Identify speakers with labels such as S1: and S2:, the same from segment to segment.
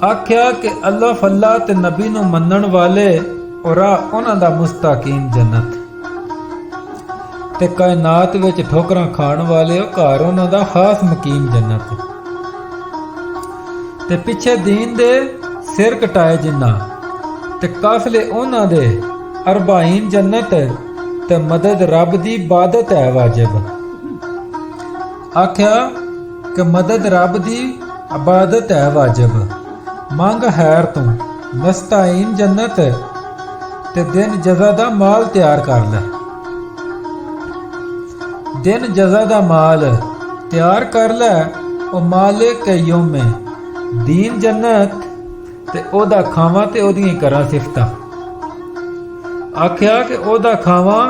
S1: आख्या कि अल्लाह फल्ला ते नबी नूं मनण वाले और उन्हां दा मुस्तकीम जन्नत ते कायनात विच ठोकरां खाण वाले घर उन्हां दा खास मुकीम जन्नत ते पिछे दीन दे सिर कटाए जिन्ना ते काफले उन्हां दे 40 जन्नत ते मदद रब दी इबादत है वाजिब। आख्या कि मदद रब दी इबादत है वाजिब। मंग हैर तू नस्ताइन जन्नत ते दिन जजा दा माल तैयार कर ले। दिन जजा दा माल तैयार कर ले ओ मालिक यौमे दीन जन्नत ते ओदा खावां ते ओदियां करां सिफतां। आख्या कि ओदा खावां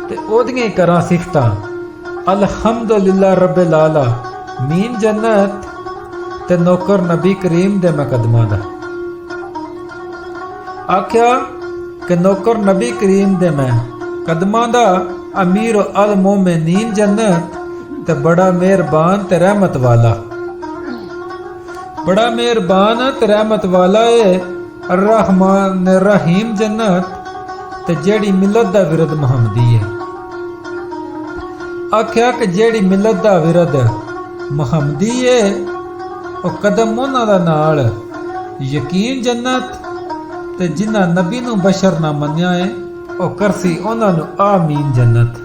S1: ते ओदियां करां सिफतां। अल्हम्दुलिल्लाह रब्बिल आलमीन जन्नत ते नौकर नबी करीम दे मैं कदमां दा। आख्या कि नौकर नबी करीम दे मैं कदमां दा अमीर अल मोमिनीन जन्नत ते बड़ा मेहरबान ते रहमत वाला। बड़ा मेहरबान ते रहमत वाला है रहमान रहीम जन्नत ते जेड़ी मिलत दा विरद मुहम्मदी है। आख्या कि जेड़ी मिलत दा विरद मुहम्मदी है ओ कदम उन्हां दा नाल यकीन जन्नत ते जिन्हां नबी नूं बशर ना मन्निया है ओ करसी उन्हां नूं आमीन जन्नत।